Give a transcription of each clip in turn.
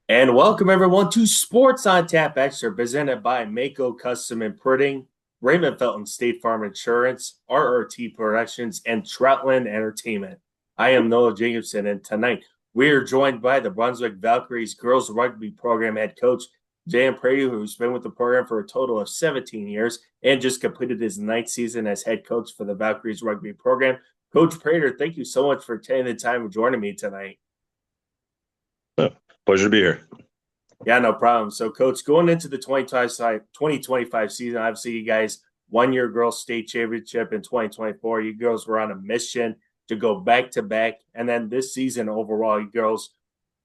And welcome everyone to Sports on Tap Extra, presented by Mako Custom Imprinting, Raymond Felton State Farm Insurance, RRT Productions, and Troutland Entertainment. I am Noah Jacobson, and tonight we are joined by the Brunswick Valkyries Girls Rugby Program head coach, Prater, who's been with the program for a total of 17 years and just completed his ninth season as head coach for the Valkyries Rugby Program. Coach Prater, thank you so much for taking the time of joining me tonight. Oh, pleasure to be here. Yeah, no problem. So, Coach, going into the 2025 season, obviously, you guys won your girls' state championship in 2024. You girls were on a mission to go back to back. And then this season overall, you girls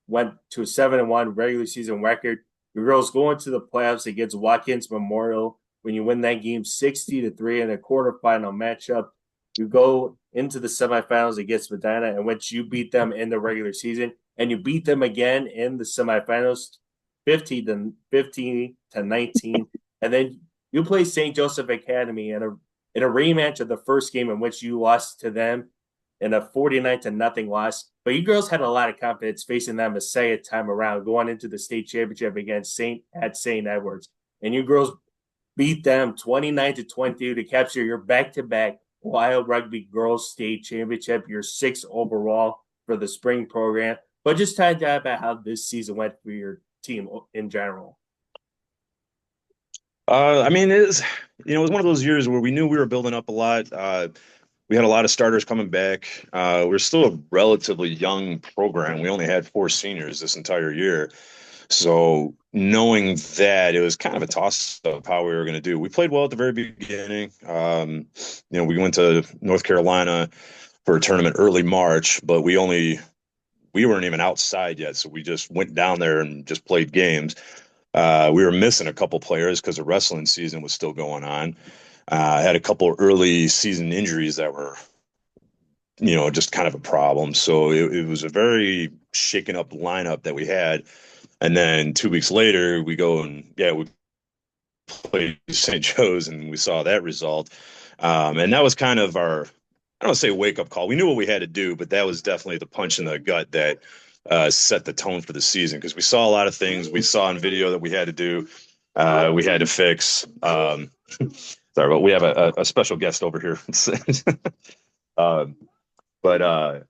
went to a 7-1 regular season record. Your girls go into the playoffs against Watkins Memorial. When you win that game 60-3 in a quarterfinal matchup, you go into the semifinals against Medina, in which you beat them in the regular season, and you beat them again in the semifinals 15 to 19, and then you play St. Joseph Academy in a rematch of the first game in which you lost to them in a 49-0 loss. But you girls had a lot of confidence facing them a second time around, going into the state championship against St. Edwards, and you girls beat them 29-22 to capture your back-to-back Wild Rugby Girls State Championship, your sixth overall for the spring program. But just talk about how this season went for your team in general. I mean, it was one of those years where we knew we were building up a lot. We had a lot of starters coming back. We're still a relatively young program. We only had four seniors this entire year. So knowing that, it was kind of a toss up how we were going to do. We played well at the very beginning. We went to North Carolina for a tournament early March, but we weren't even outside yet. So we just went down there and just played games. We were missing a couple players because the wrestling season was still going on. I had a couple early season injuries that were, just kind of a problem. So it was a very shaken up lineup that we had. And then 2 weeks later, we go and we played St. Joe's and we saw that result. And that was kind of our, I don't want to say wake up call. We knew what we had to do, but that was definitely the punch in the gut that set the tone for the season because we saw a lot of things we saw in video that we had to do, we had to fix. Sorry, but we have a special guest over here. um, but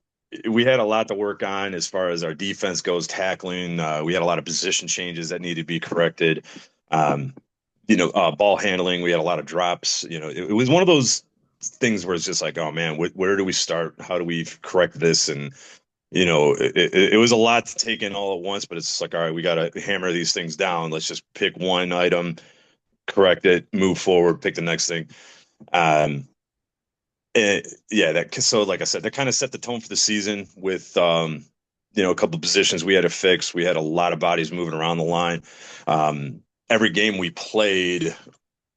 we had a lot to work on as far as our defense goes, tackling. We had a lot of position changes that needed to be corrected. Ball handling. We had a lot of drops. It was one of those things where it's just like, oh man, where do we start? How do we correct this? And it was a lot to take in all at once, but it's like, all right, we got to hammer these things down. Let's just pick one item, correct it, move forward, pick the next thing. So like I said, that kind of set the tone for the season with, a couple of positions we had to fix. We had a lot of bodies moving around the line. Every game we played,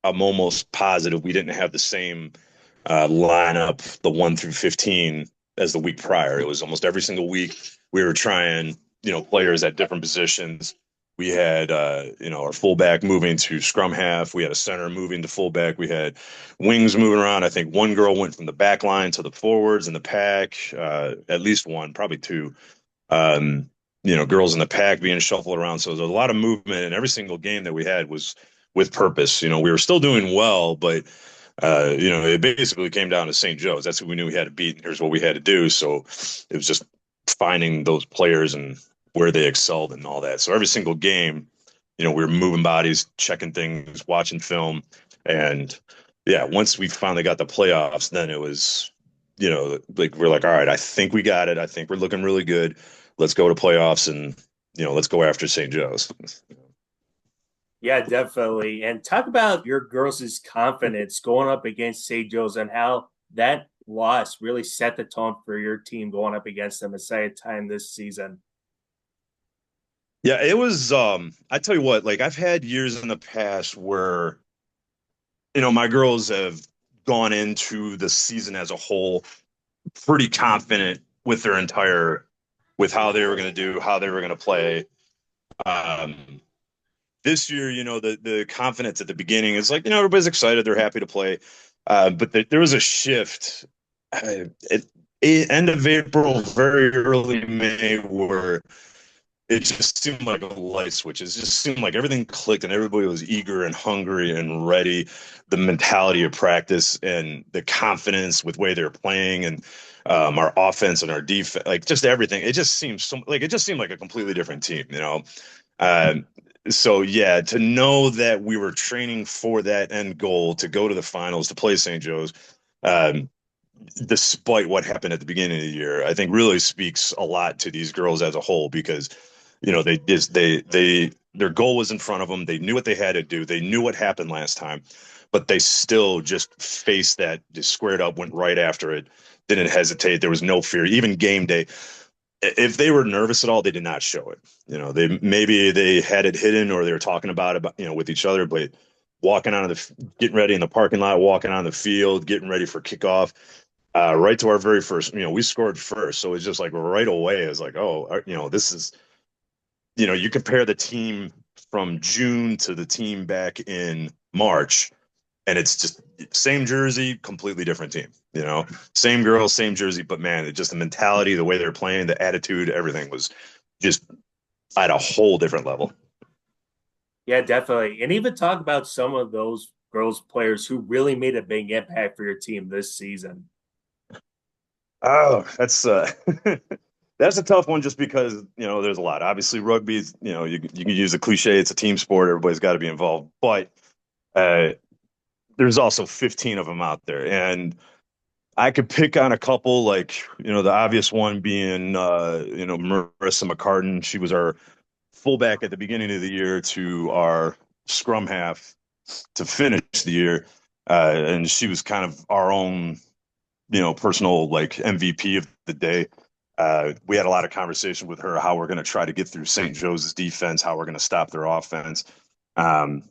I'm almost positive we didn't have the same lineup, the 1 through 15, as the week prior. It was almost every single week we were trying, players at different positions. We had, our fullback moving to scrum half. We had a center moving to fullback. We had wings moving around. I think one girl went from the back line to the forwards in the pack. At least one, probably two. Girls in the pack being shuffled around. So there's a lot of movement, and every single game that we had was with purpose. We were still doing well, but it basically came down to St. Joe's. That's what we knew we had to beat. And here's what we had to do. So it was just finding those players and where they excelled and all that. So every single game, we were moving bodies, checking things, watching film. And once we finally got the playoffs, then it was, like we're like, all right, I think we got it. I think we're looking really good. Let's go to playoffs and, let's go after St. Joe's. Yeah, definitely. And talk about your girls' confidence going up against St. Joe's and how that loss really set the tone for your team going up against them a second time this season. Yeah, it was I tell you what, like I've had years in the past where, my girls have gone into the season as a whole pretty confident with with how they were going to do, how they were going to play. Um, this year, the confidence at the beginning is like, everybody's excited, they're happy to play. But there was a shift at end of April, very early May, where it just seemed like a light switch. It just seemed like everything clicked and everybody was eager and hungry and ready. The mentality of practice and the confidence with way they're playing and our offense and our defense, like just everything. It just seems so like it just seemed like a completely different team, you know. Um, so yeah, to know that we were training for that end goal to go to the finals to play St. Joe's, um, despite what happened at the beginning of the year, I think really speaks a lot to these girls as a whole because they their goal was in front of them. They knew what they had to do. They knew what happened last time, but they still just faced that, just squared up, went right after it, didn't hesitate. There was no fear. Even game day, if they were nervous at all, they did not show it. You know, they maybe they had it hidden or they were talking about with each other, but walking on getting ready in the parking lot, walking on the field, getting ready for kickoff, right to our very first, we scored first. So it's just like right away, it's like, oh, this is, you compare the team from June to the team back in March, and it's just same jersey, completely different team. Same girls, same jersey, but man, it just the mentality, the way they're playing, the attitude, everything was just at a whole different level. Yeah, definitely. And even talk about some of those girls players who really made a big impact for your team this season. Oh, that's that's a tough one just because, there's a lot. Obviously, rugby is, you can use a cliche, it's a team sport, everybody's got to be involved. But uh, there's also 15 of them out there. And I could pick on a couple, like, the obvious one being, Marissa McCartan. She was our fullback at the beginning of the year to our scrum half to finish the year. And she was kind of our own, personal like MVP of the day. We had a lot of conversation with her how we're going to try to get through St. Joe's defense, how we're going to stop their offense. Um,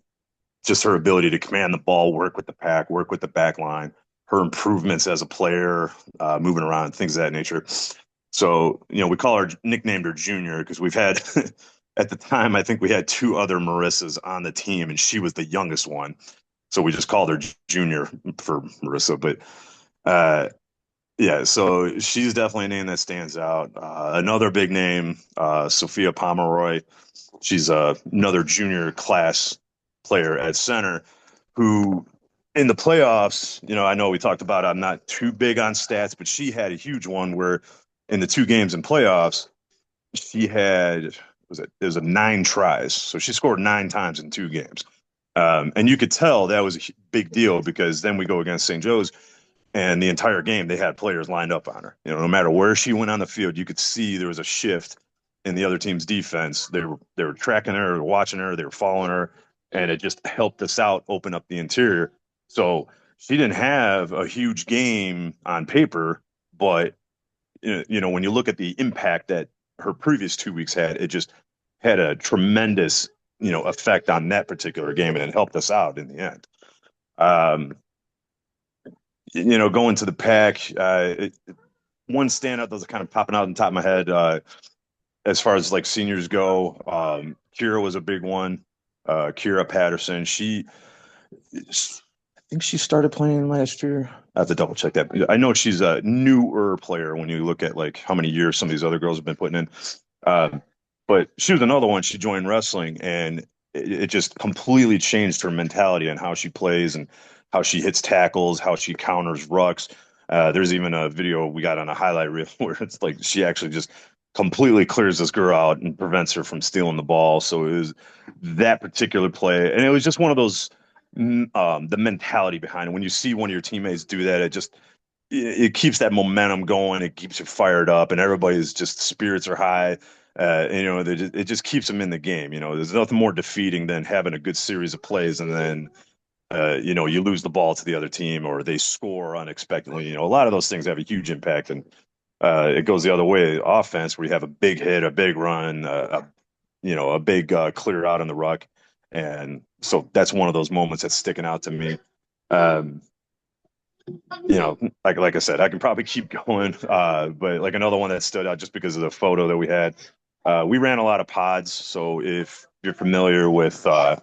just her ability to command the ball, work with the pack, work with the back line, her improvements as a player, moving around, things of that nature. So, we call her, nicknamed her Junior because we've had, at the time, I think we had two other Marissas on the team, and she was the youngest one. So we just called her Junior for Marissa. But yeah, so she's definitely a name that stands out. Another big name, Sophia Pomeroy. She's another junior class player at center who in the playoffs, I know we talked about I'm not too big on stats, but she had a huge one where in the two games in playoffs, she had it was a 9 tries. So she scored 9 times in 2 games. And you could tell that was a big deal because then we go against St. Joe's and the entire game they had players lined up on her. No matter where she went on the field, you could see there was a shift in the other team's defense. They were tracking her, watching her, they were following her, and it just helped us out open up the interior. So she didn't have a huge game on paper, but when you look at the impact that her previous 2 weeks had, it just had a tremendous effect on that particular game, and it helped us out in the end. Um, going to the pack, one standout that's kind of popping out on top of my head, as far as like seniors go, Kira was a big one. Kira Patterson, I think she started playing last year. I have to double check that. I know she's a newer player when you look at like how many years some of these other girls have been putting in. Uh, but she was another one. She joined wrestling, and it just completely changed her mentality and how she plays and how she hits tackles, how she counters rucks. There's even a video we got on a highlight reel where it's like she actually just completely clears this girl out and prevents her from stealing the ball. So it was that particular play, and it was just one of those the mentality behind it. When you see one of your teammates do that, it keeps that momentum going. It keeps you fired up, and everybody's just spirits are high. It just keeps them in the game. There's nothing more defeating than having a good series of plays and then you lose the ball to the other team or they score unexpectedly. A lot of those things have a huge impact, and it goes the other way. Offense, where you have a big hit, a big run, a big clear out on the ruck, and so that's one of those moments that's sticking out to me. Um, like I said, I can probably keep going, but like another one that stood out just because of the photo that we had. We ran a lot of pods, so if you're familiar with the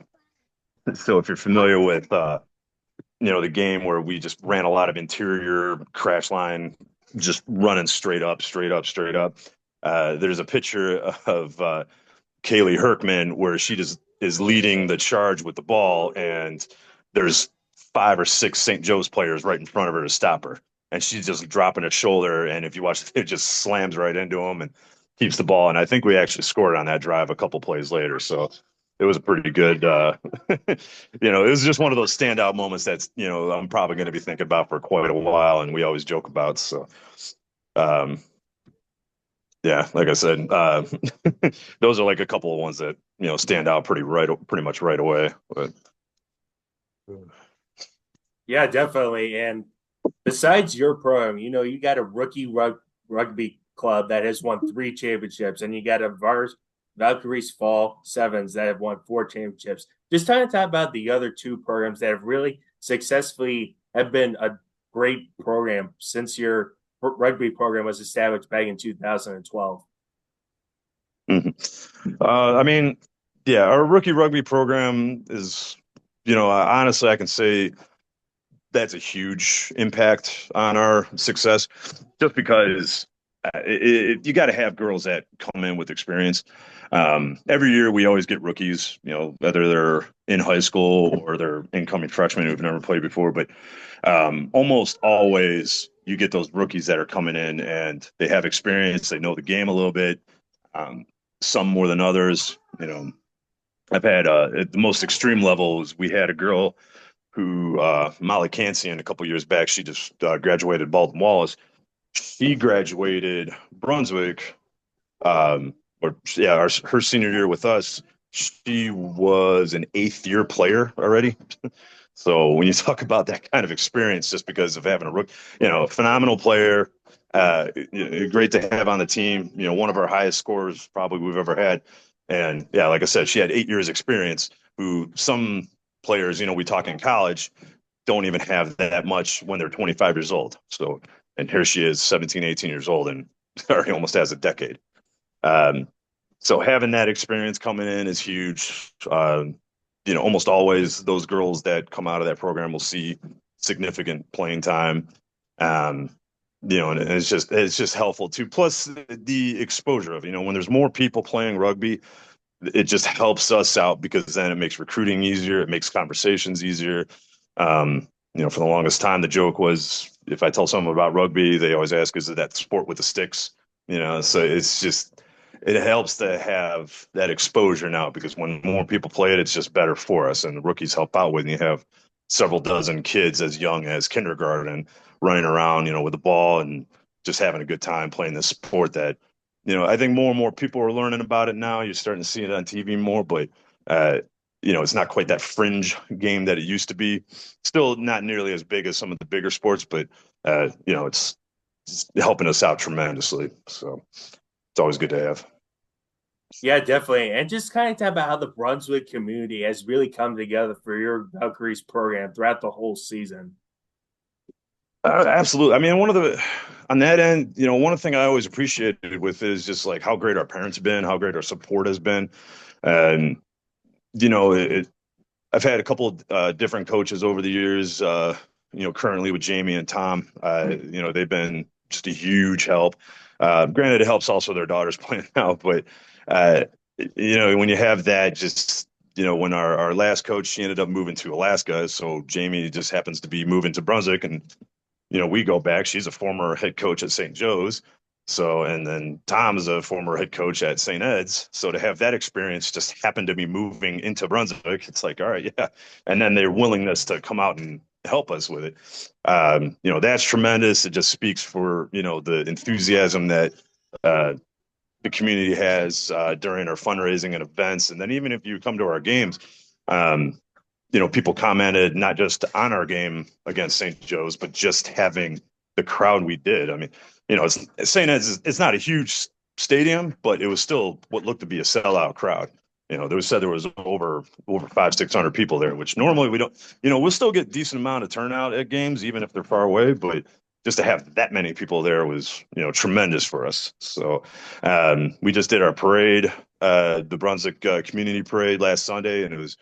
game where we just ran a lot of interior crash line, just running straight up, straight up, straight up. There's a picture of Kaylee Herkman, where she just is leading the charge with the ball, and there's 5 or 6 St. Joe's players right in front of her to stop her, and she's just dropping a shoulder, and if you watch it just slams right into him and keeps the ball. And I think we actually scored on that drive a couple plays later, so it was a pretty good. It was just one of those standout moments that's I'm probably going to be thinking about for quite a while, and we always joke about. So um, yeah, like I said, those are like a couple of ones that stand out pretty much right away. But Yeah, definitely. And besides your program, you got a rugby club that has won 3 championships, and you got a Valkyries Fall Sevens that have won 4 championships. Just trying to talk about the other 2 programs that have really successfully have been a great program since your rugby program was established back in 2012. I mean, yeah, our rookie rugby program is, honestly, I can say that's a huge impact on our success, just because you got to have girls that come in with experience. Every year we always get rookies, whether they're in high school or they're incoming freshmen who've never played before. But almost always you get those rookies that are coming in and they have experience, they know the game a little bit, some more than others. I've had at the most extreme levels, we had a girl who Molly Cancian a couple years back. She just graduated Baldwin Wallace. She graduated Brunswick, her senior year with us. She was an 8th-year player already. So when you talk about that kind of experience, just because of having a phenomenal player, great to have on the team. One of our highest scorers probably we've ever had. And yeah, like I said, she had 8 years experience. Who some players, we talk in college, don't even have that much when they're 25 years old. So, and here she is 17, 18 years old and already almost has a decade. So having that experience coming in is huge. Almost always those girls that come out of that program will see significant playing time. And it's just helpful too. Plus the exposure of, when there's more people playing rugby, it just helps us out because then it makes recruiting easier. It makes conversations easier. For the longest time, the joke was if I tell someone about rugby, they always ask, is it that sport with the sticks? So it helps to have that exposure now because when more people play it, it's just better for us. And the rookies help out when you have several dozen kids as young as kindergarten running around, with the ball and just having a good time playing this sport that, I think more and more people are learning about it now. You're starting to see it on TV more, but it's not quite that fringe game that it used to be. Still not nearly as big as some of the bigger sports, but it's helping us out tremendously. So it's always good to have. Yeah, definitely. And just kind of talk about how the Brunswick community has really come together for your Valkyries program throughout the whole season. Absolutely. I mean, on that end, one of the things I always appreciated with it is just like how great our parents have been, how great our support has been. And, I've had a couple of different coaches over the years, currently with Jamie and Tom, they've been just a huge help. Granted, it helps also their daughters playing now, but, when you have that, just, when our last coach, she ended up moving to Alaska. So Jamie just happens to be moving to Brunswick and, we go back. She's a former head coach at St. Joe's. So, and then Tom is a former head coach at St. Ed's. So to have that experience just happen to be moving into Brunswick, it's like, all right, yeah. And then their willingness to come out and help us with it. That's tremendous. It just speaks for, the enthusiasm that the community has during our fundraising and events. And then even if you come to our games, people commented not just on our game against St. Joe's, but just having the crowd we did. I mean, it's St. Ed's, it's not a huge stadium, but it was still what looked to be a sellout crowd. There was over 500-600 people there, which normally we don't. We'll still get decent amount of turnout at games, even if they're far away. But just to have that many people there was, tremendous for us. So we just did our parade, the Brunswick Community Parade last Sunday, and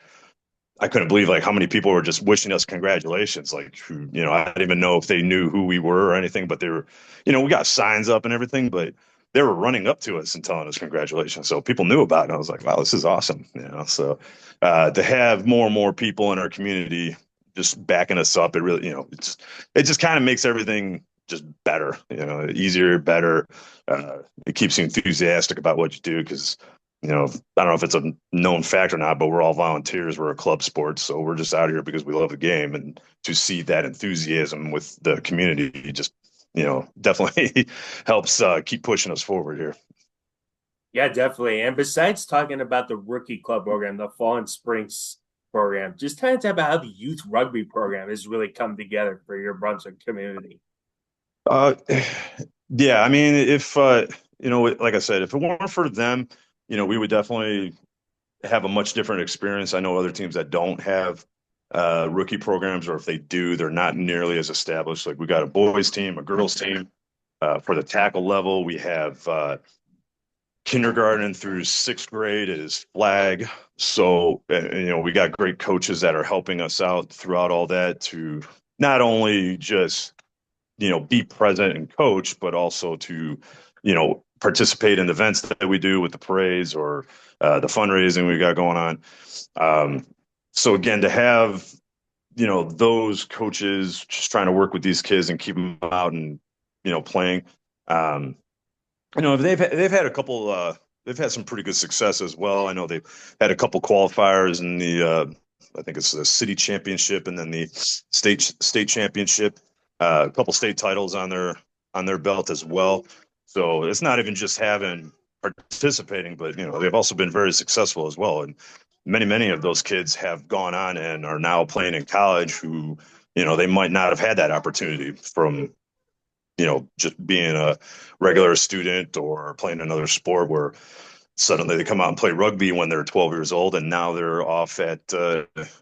I couldn't believe like how many people were just wishing us congratulations. Like, I didn't even know if they knew who we were or anything, but they were, we got signs up and everything, but they were running up to us and telling us congratulations. So people knew about it. And I was like, wow, this is awesome. So to have more and more people in our community just backing us up, it really, it just kind of makes everything just better, easier, better. It keeps you enthusiastic about what you do because, I don't know if it's a known fact or not, but we're all volunteers. We're a club sport, so we're just out here because we love the game, and to see that enthusiasm with the community just, definitely helps keep pushing us forward here. Yeah, definitely. And besides talking about the rookie club program, the fall and springs program, just kind of talk about how the youth rugby program has really come together for your Brunswick community. Uh, yeah, I mean, if like I said, if it weren't for them, we would definitely have a much different experience. I know other teams that don't have rookie programs, or if they do, they're not nearly as established. Like we got a boys team, a girls team. For the tackle level, we have kindergarten through sixth grade is flag. So, we got great coaches that are helping us out throughout all that to not only just, be present and coach, but also to, participate in the events that we do with the parades or the fundraising we got going on. So again, to have, those coaches just trying to work with these kids and keep them out and, playing. Um, they've had a couple. They've had some pretty good success as well. I know they've had a couple qualifiers in the. I think it's the city championship and then the state championship. A couple state titles on their belt as well. So it's not even just having participating, but they've also been very successful as well. And many of those kids have gone on and are now playing in college. Who they might not have had that opportunity from just being a regular student or playing another sport where suddenly they come out and play rugby when they're 12 years old and now they're off at,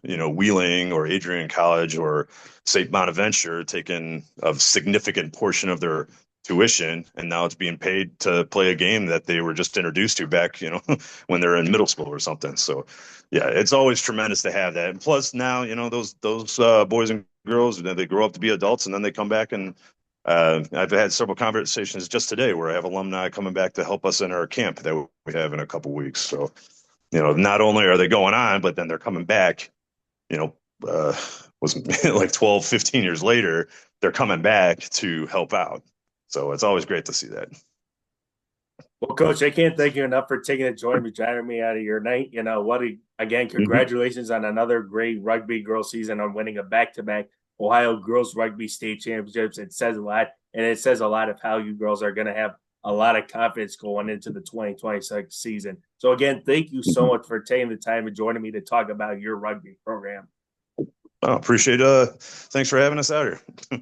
Wheeling or Adrian College or St. Bonaventure taking a significant portion of their tuition and now it's being paid to play a game that they were just introduced to back, when they're in middle school or something. So yeah, it's always tremendous to have that. And plus now, those boys and girls, they grow up to be adults and then they come back and I've had several conversations just today where I have alumni coming back to help us in our camp that we have in a couple weeks. So, not only are they going on, but then they're coming back, you know, was like 12, 15 years later, they're coming back to help out. So it's always great to see that. Well, Coach, I can't thank you enough for taking the joy and joining me out of your night. Again, Mhm. congratulations on another great rugby girls season on winning a back-to-back Ohio Girls Rugby State Championships. It says a lot, and it says a lot of how you girls are going to have a lot of confidence going into the 2026 season. So again, thank you so much for taking the time and joining me to talk about your rugby program. Oh, appreciate thanks for having us out here.